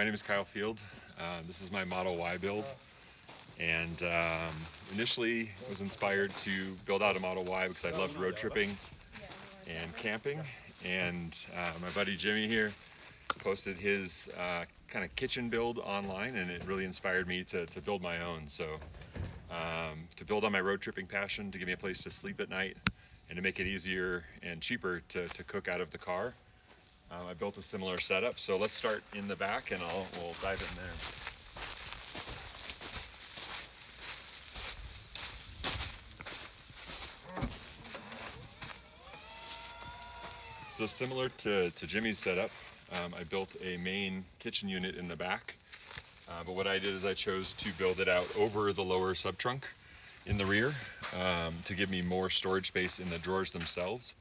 My name is Kyle Field. This is my Model Y build, and initially was inspired to build out a Model Y because I loved road tripping and camping, and my buddy Jimmy here posted his kind of kitchen build online, and it really inspired me to build my own. So to build on my road tripping passion, to give me a place to sleep at night, and to make it easier and cheaper to cook out of the car, I built a similar setup. So let's start in the back, and we'll dive in there. So similar to Jimmy's setup, I built a main kitchen unit in the back, but what I did is I chose to build it out over the lower sub-trunk in the rear to give me more storage space in the drawers themselves.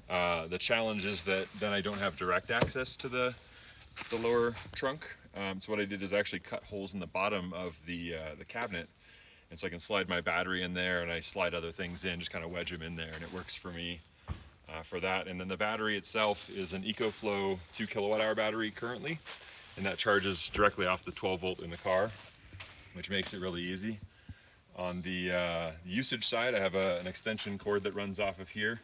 The challenge is that then I don't have direct access to the lower trunk, so what I did is I actually cut holes in the bottom of the cabinet, and so I can slide my battery in there, and I slide other things in, just kind of wedge them in there, and it works for me. For that. And then the battery itself is an EcoFlow 2 kilowatt hour battery currently, and that charges directly off the 12 volt in the car, which makes it really easy. On the usage side, I have an extension cord that runs off of here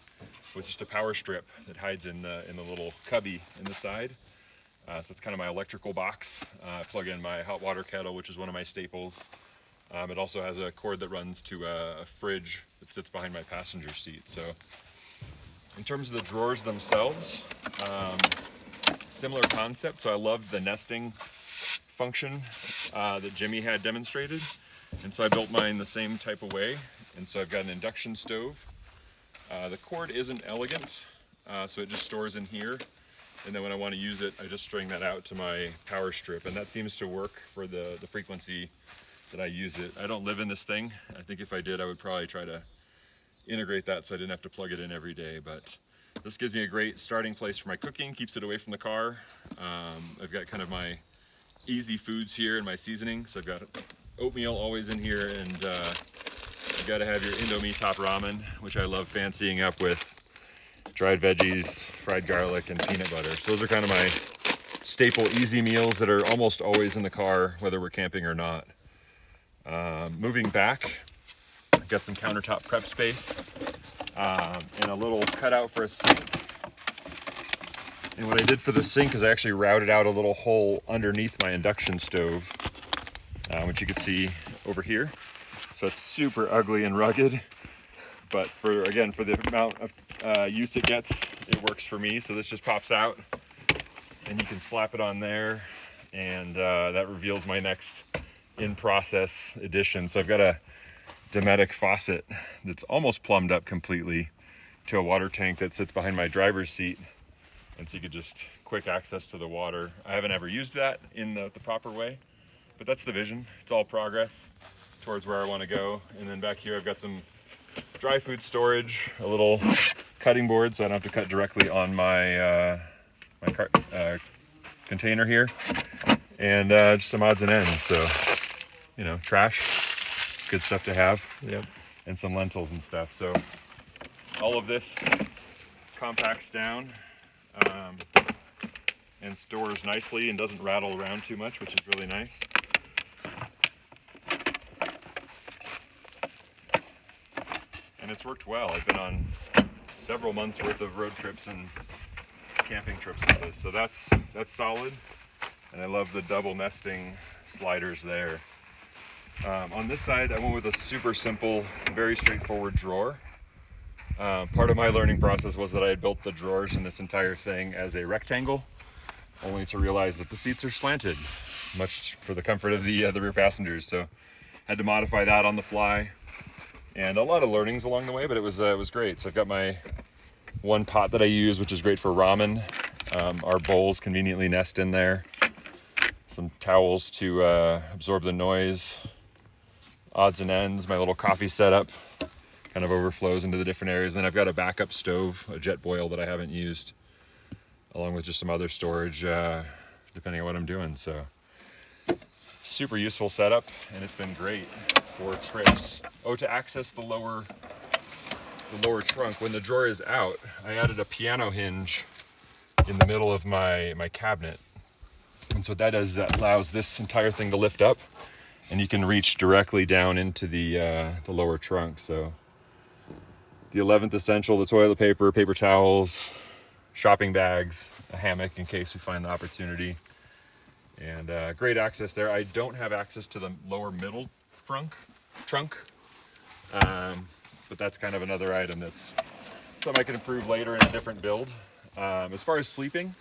with just a power strip that hides in the little cubby in the side. So it's kind of my electrical box. I plug in my hot water kettle, which is one of my staples. It also has a cord that runs to a fridge that sits behind my passenger seat. So in terms of the drawers themselves, similar concept. So I loved the nesting function that Jimmy had demonstrated. And so I built mine the same type of way. And so I've got an induction stove. The cord isn't elegant, so it just stores in here. And then when I want to use it, I just string that out to my power strip. And that seems to work for the frequency that I use it. I don't live in this thing. I think if I did, I would probably try to integrate that so I didn't have to plug it in every day, but this gives me a great starting place for my cooking, keeps it away from the car. I've got kind of my easy foods here and my seasoning, so I've got oatmeal always in here, and you've got to have your Indomie top ramen, which I love fancying up with dried veggies, fried garlic, and peanut butter. So those are kind of my staple easy meals that are almost always in the car, whether we're camping or not. Moving back, got some countertop prep space and a little cutout for a sink. And what I did for the sink is I actually routed out a little hole underneath my induction stove, which you can see over here. So it's super ugly and rugged, but for the amount of use it gets, it works for me. So this just pops out, and you can slap it on there, and that reveals my next in-process addition. So I've got a Dometic faucet that's almost plumbed up completely to a water tank that sits behind my driver's seat, and so you could just quick access to the water. I haven't ever used that in the proper way, but that's the vision. It's all progress towards where I want to go. And then back here I've got some dry food storage, a little cutting board so I don't have to cut directly on my container here, and just some odds and ends. So, you know, trash, good stuff to have. Yep. And some lentils and stuff. So all of this compacts down and stores nicely and doesn't rattle around too much, which is really nice. And it's worked well. I've been on several months worth of road trips and camping trips with this. So that's solid. And I love the double nesting sliders there. On this side, I went with a super simple, very straightforward drawer. Part of my learning process was that I had built the drawers in this entire thing as a rectangle, only to realize that the seats are slanted, much for the comfort of the rear passengers. So had to modify that on the fly, and a lot of learnings along the way, but it was great. So I've got my one pot that I use, which is great for ramen. Our bowls conveniently nest in there. Some towels to absorb the noise. Odds and ends, my little coffee setup kind of overflows into the different areas. And then I've got a backup stove, a jet boil that I haven't used, along with just some other storage, depending on what I'm doing. So super useful setup, and it's been great for trips. Oh, to access the lower trunk, when the drawer is out, I added a piano hinge in the middle of my cabinet, And so what that does is that allows this entire thing to lift up, and you can reach directly down into the lower trunk. So the 11th essential, the toilet paper, paper towels, shopping bags, a hammock in case we find the opportunity, and great access there. I don't have access to the lower middle trunk, but that's kind of another item that's something I can improve later in a different build. As far as sleeping,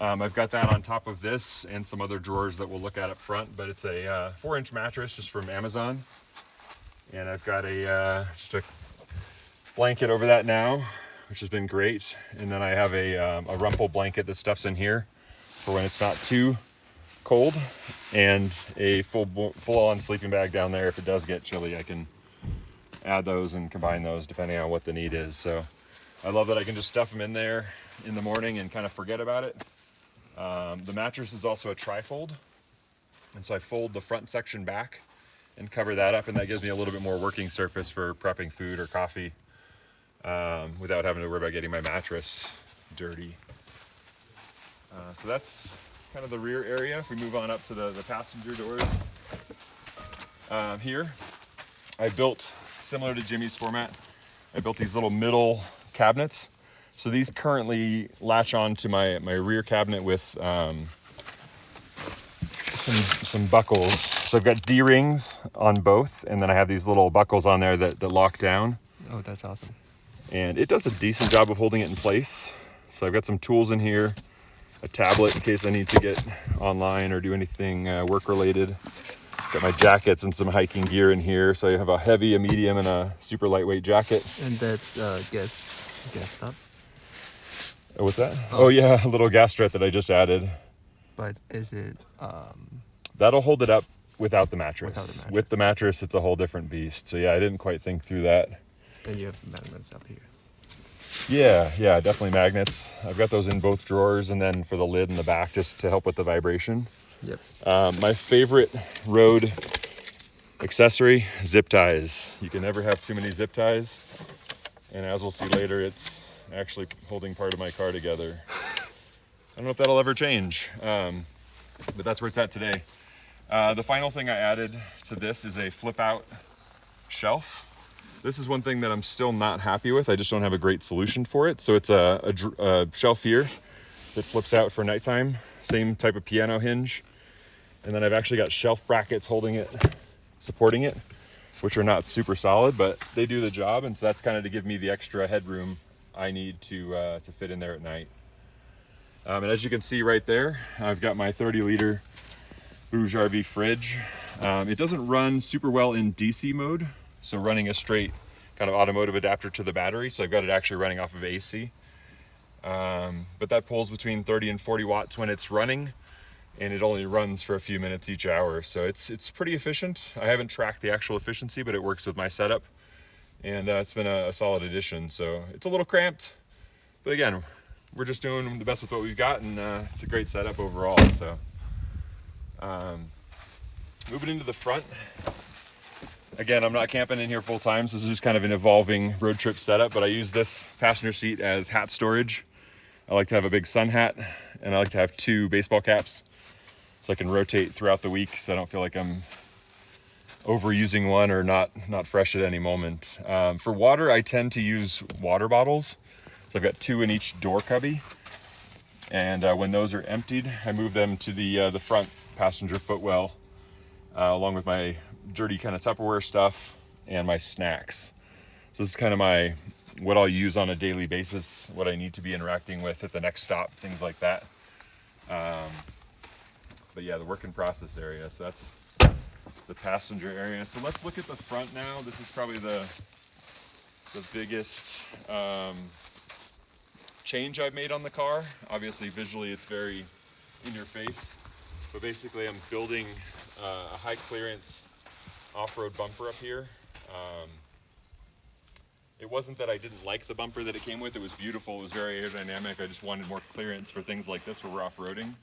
I've got that on top of this and some other drawers that we'll look at up front, but it's a 4-inch mattress just from Amazon. And I've got just a blanket over that now, which has been great. And then I have a rumple blanket that stuffs in here for when it's not too cold, and a full-on sleeping bag down there. If it does get chilly, I can add those and combine those depending on what the need is. So I love that I can just stuff them in there in the morning and kind of forget about it. The mattress is also a tri-fold, and so I fold the front section back and cover that up, and that gives me a little bit more working surface for prepping food or coffee without having to worry about getting my mattress dirty. So that's kind of the rear area. If we move on up to the passenger doors, here I built, similar to Jimmy's format, I built these little middle cabinets. So these currently latch on to my rear cabinet with some buckles. So I've got D-rings on both, and then I have these little buckles on there that lock down. Oh, that's awesome. And it does a decent job of holding it in place. So I've got some tools in here, a tablet in case I need to get online or do anything work related. Got my jackets and some hiking gear in here. So I have a heavy, a medium, and a super lightweight jacket. And that's gas stop. Oh, what's that? Oh yeah, a little gas strap that I just added. But is it That'll hold it up without the mattress. Without the mattress. With the mattress, it's a whole different beast. So yeah, I didn't quite think through that. and you have magnets up here? Yeah, definitely magnets. I've got those in both drawers, and then for the lid in the back, just to help with the vibration. Yep. My favorite road accessory, zip ties. You can never have too many zip ties. And as we'll see later, it's actually holding part of my car together. I don't know if that'll ever change, but that's where it's at today. The final thing I added to this is a flip out shelf. This is one thing that I'm still not happy with. I just don't have a great solution for it. So it's a shelf here that flips out for nighttime. Same type of piano hinge. And then I've actually got shelf brackets holding it, supporting it, which are not super solid, but they do the job. And so that's kind of to give me the extra headroom I need to fit in there at night. And as you can see right there, I've got my 30-liter Bouge RV fridge. It doesn't run super well in DC mode, so running a straight kind of automotive adapter to the battery. So I've got it actually running off of AC. But that pulls between 30 and 40 watts when it's running, and it only runs for a few minutes each hour. So it's pretty efficient. I haven't tracked the actual efficiency, but it works with my setup, and it's been a solid addition. So it's a little cramped, but again, we're just doing the best with what we've got, and it's a great setup overall. So moving into the front, again, I'm not camping in here full time, so this is just kind of an evolving road trip setup, but I use this passenger seat as hat storage. I like to have a big sun hat, and I like to have 2 baseball caps so I can rotate throughout the week, so I don't feel like I'm overusing one or not fresh at any moment. For water, I tend to use water bottles. So I've got 2 in each door cubby, and when those are emptied, I move them to the front passenger footwell, along with my dirty kind of Tupperware stuff and my snacks. So this is kind of what I'll use on a daily basis, what I need to be interacting with at the next stop, things like that. But yeah, the work in process area. So that's the passenger area. So let's look at the front now. This is probably the biggest change I've made on the car. Obviously, visually, it's very in your face. But basically, I'm building a high clearance off-road bumper up here. It wasn't that I didn't like the bumper that it came with. It was beautiful. It was very aerodynamic. I just wanted more clearance for things like this where we're off-roading.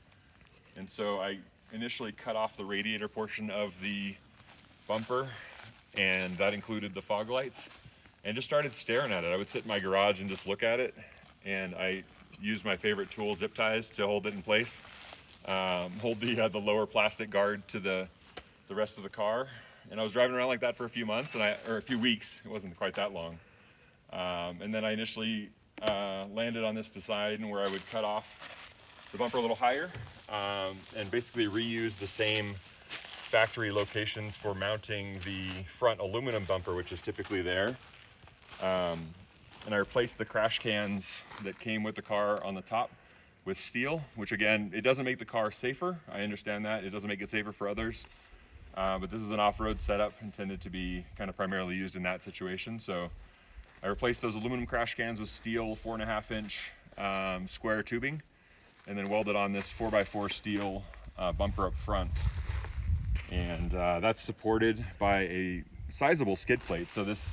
And so I initially cut off the radiator portion of the bumper, and that included the fog lights, and just started staring at it. I would sit in my garage and just look at it, and I used my favorite tool, zip ties, to hold it in place. hold the lower plastic guard to the rest of the car. And I was driving around like that for a few months, or a few weeks. It wasn't quite that long. And then I initially landed on this design where I would cut off the bumper a little higher and basically reuse the same factory locations for mounting the front aluminum bumper, which is typically there. And I replaced the crash cans that came with the car on the top with steel, which again, it doesn't make the car safer. I understand that. It doesn't make it safer for others. But this is an off-road setup intended to be kind of primarily used in that situation. So I replaced those aluminum crash cans with steel 4.5-inch square tubing, and then welded on this 4x4 steel bumper up front. And that's supported by a sizable skid plate. So this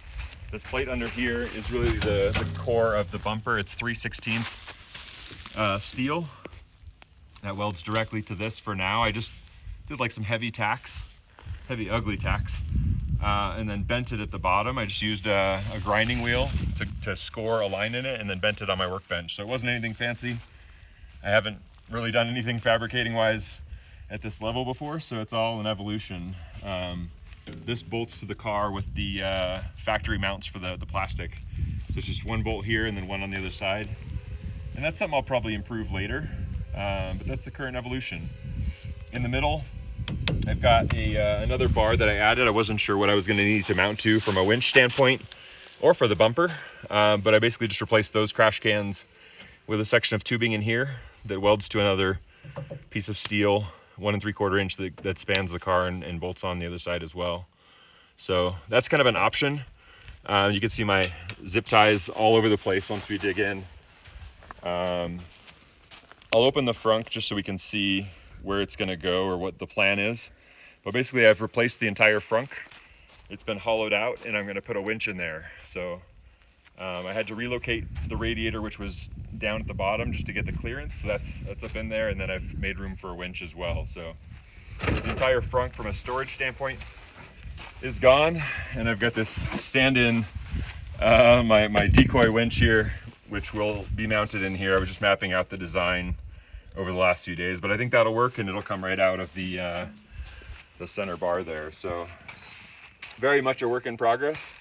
plate under here is really the core of the bumper. It's 3/16 steel that welds directly to this for now. I just did like some heavy ugly tacks, and then bent it at the bottom. I just used a grinding wheel to score a line in it, and then bent it on my workbench. So it wasn't anything fancy. I haven't really done anything fabricating wise at this level before, so it's all an evolution. This bolts to the car with the factory mounts for the plastic. So it's just one bolt here and then one on the other side. And that's something I'll probably improve later, but that's the current evolution. In the middle, I've got another bar that I added. I wasn't sure what I was gonna need to mount to from a winch standpoint or for the bumper, but I basically just replaced those crash cans with a section of tubing in here that welds to another piece of steel, 1 3/4 inch that spans the car and bolts on the other side as well. So that's kind of an option. You can see my zip ties all over the place once we dig in. I'll open the frunk just so we can see where it's gonna go or what the plan is. But basically I've replaced the entire frunk. It's been hollowed out and I'm gonna put a winch in there. So I had to relocate the radiator, which was down at the bottom, just to get the clearance. So that's up in there, and then I've made room for a winch as well. So the entire frunk from a storage standpoint is gone, and I've got this stand-in, my decoy winch here, which will be mounted in here. I was just mapping out the design over the last few days, but I think that'll work, and it'll come right out of the center bar there. So very much a work in progress.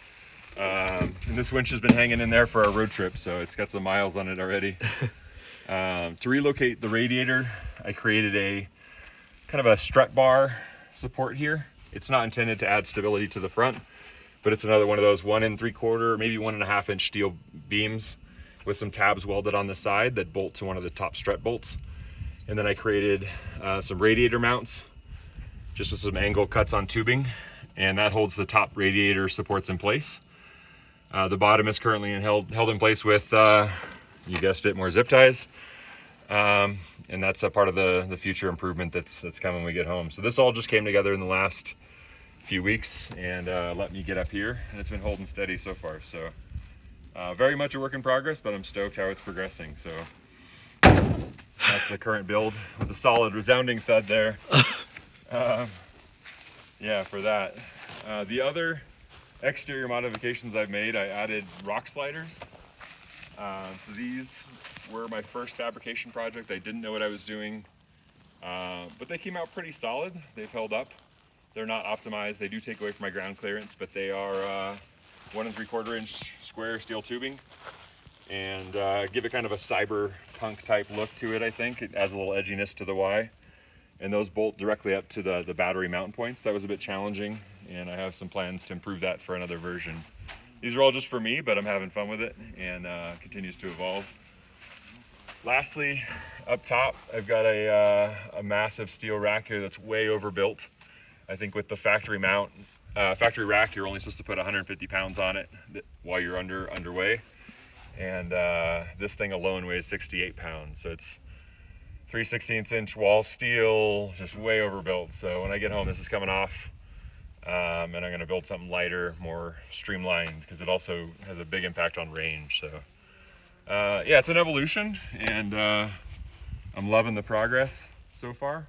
And this winch has been hanging in there for our road trip, so it's got some miles on it already. To relocate the radiator, I created a kind of a strut bar support here. It's not intended to add stability to the front, but it's another one of those 1 3/4, maybe 1.5 inch steel beams with some tabs welded on the side that bolt to one of the top strut bolts. And then I created some radiator mounts just with some angle cuts on tubing, and that holds the top radiator supports in place. The bottom is currently held in place with, you guessed it, more zip ties. And that's a part of the future improvement that's coming when we get home. So this all just came together in the last few weeks and let me get up here, and it's been holding steady so far. So very much a work in progress, but I'm stoked how it's progressing. So that's the current build with a solid resounding thud there. Yeah, for that. The other exterior modifications I've made, I added rock sliders. So these were my first fabrication project. I didn't know what I was doing, but they came out pretty solid. They've held up. They're not optimized. They do take away from my ground clearance, but they are 1 3/4 inch square steel tubing, and give it kind of a cyberpunk type look to it. I think it adds a little edginess to the Y, and those bolt directly up to the battery mount points. That was a bit challenging, and I have some plans to improve that for another version. These are all just for me, but I'm having fun with it, and continues to evolve. Lastly, up top, I've got a massive steel rack here that's way overbuilt. I think with the factory mount, factory rack, you're only supposed to put 150 pounds on it while you're underway. And this thing alone weighs 68 pounds. So it's 3/16 inch wall steel, just way overbuilt. So when I get home, this is coming off. And I'm gonna build something lighter, more streamlined, because it also has a big impact on range. So yeah, it's an evolution, and I'm loving the progress so far.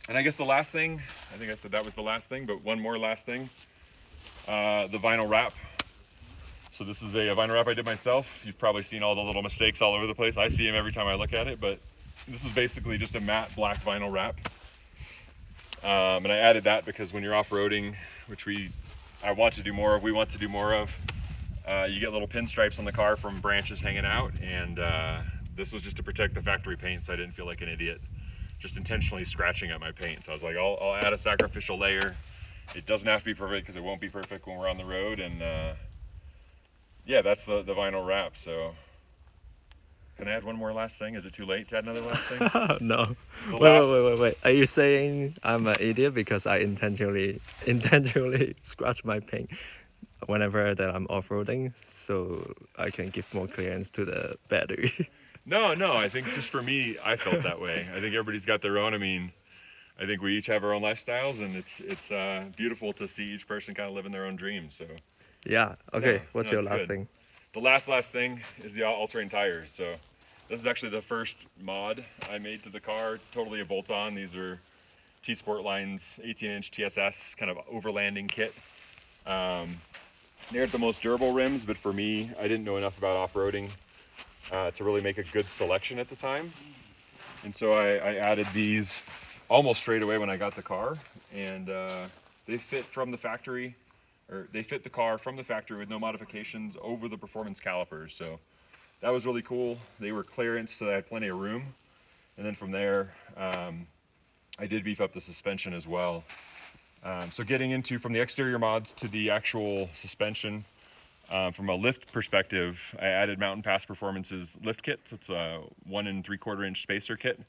And I guess the last thing, I think I said that was the last thing, but one more last thing, the vinyl wrap. So this is a vinyl wrap I did myself. You've probably seen all the little mistakes all over the place. I see them every time I look at it, but This is basically just a matte black vinyl wrap. And I added that because when you're off-roading, which I want to do more of, we want to do more of, you get little pinstripes on the car from branches hanging out, and this was just to protect the factory paint, so I didn't feel like an idiot just intentionally scratching at my paint. So I was like, I'll add a sacrificial layer. It doesn't have to be perfect because it won't be perfect when we're on the road, and yeah, that's the vinyl wrap. So can I add one more last thing? Is it too late to add another last thing? No. The Wait, last- wait. Are you saying I'm an idiot because I intentionally scratch my paint whenever that I'm off-roading so I can give more clearance to the battery? No, I think just for me, I felt that way. I think everybody's got their own. I mean, I think we each have our own lifestyles, and it's beautiful to see each person kind of living their own dreams. So Yeah. Okay. Yeah, What's no, your it's last good. thing? the last thing is the all-terrain tires. So this is actually the first mod I made to the car, totally a bolt-on. These are T-Sport Lines 18-inch TSS kind of overlanding kit. They're the most durable rims, but for me, I didn't know enough about off-roading to really make a good selection at the time. And so I added these almost straight away when I got the car, and they fit from the factory, or they fit the car from the factory with no modifications over the performance calipers. So that was really cool. They were clearance, so I had plenty of room. And then from there, I did beef up the suspension as well. So getting into from the exterior mods to the actual suspension, from a lift perspective, I added Mountain Pass Performance's lift kit. So it's a 1 3/4 inch spacer kit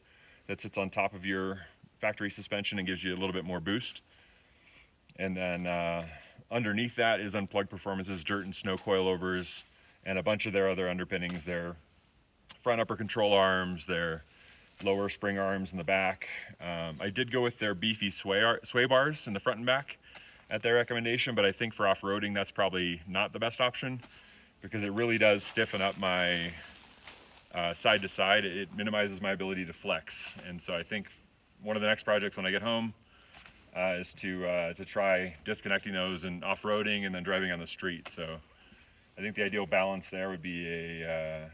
that sits on top of your factory suspension and gives you a little bit more boost. And then underneath that is Unplugged Performance's dirt and snow coilovers and a bunch of their other underpinnings, their front upper control arms, their lower spring arms in the back. I did go with their beefy sway bars in the front and back at their recommendation, but I think for off-roading that's probably not the best option because it really does stiffen up my side to side. It minimizes my ability to flex, and so I think one of the next projects when I get home is to try disconnecting those and off-roading and then driving on the street. So I think the ideal balance there would be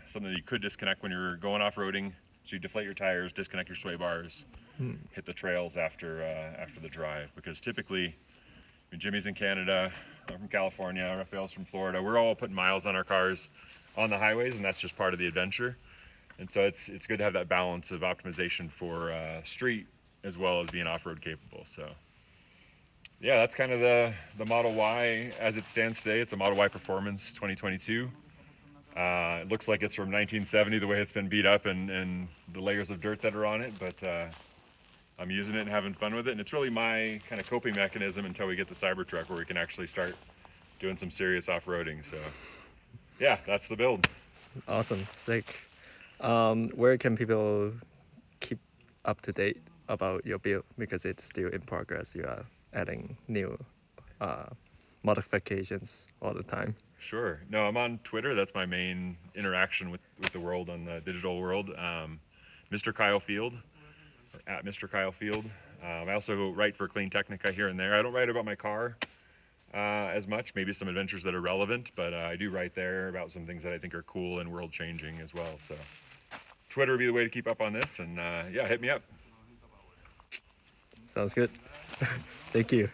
something that you could disconnect when you're going off-roading. So you deflate your tires, disconnect your sway bars, hit the trails after the drive. Because typically, Jimmy's in Canada, I'm from California, Rafael's from Florida. We're all putting miles on our cars on the highways, and that's just part of the adventure. And so it's good to have that balance of optimization for street as well as being off-road capable. So yeah, that's kind of the Model Y as it stands today. It's a Model Y Performance 2022. It looks like it's from 1970, the way it's been beat up and the layers of dirt that are on it, but I'm using it and having fun with it, and it's really my kind of coping mechanism until we get the Cybertruck where we can actually start doing some serious off-roading. So yeah, that's the build. Awesome. Sick. Where can people keep up to date about your build because it's still in progress? You are adding new modifications all the time. Sure. No, I'm on Twitter. That's my main interaction with the world on the digital world. Mr. Kyle Field, at Mr. Kyle Field. I also write for Clean Technica here and there. I don't write about my car as much, maybe some adventures that are relevant, but I do write there about some things that I think are cool and world changing as well. So Twitter would be the way to keep up on this, and yeah, hit me up. Sounds good. Thank you.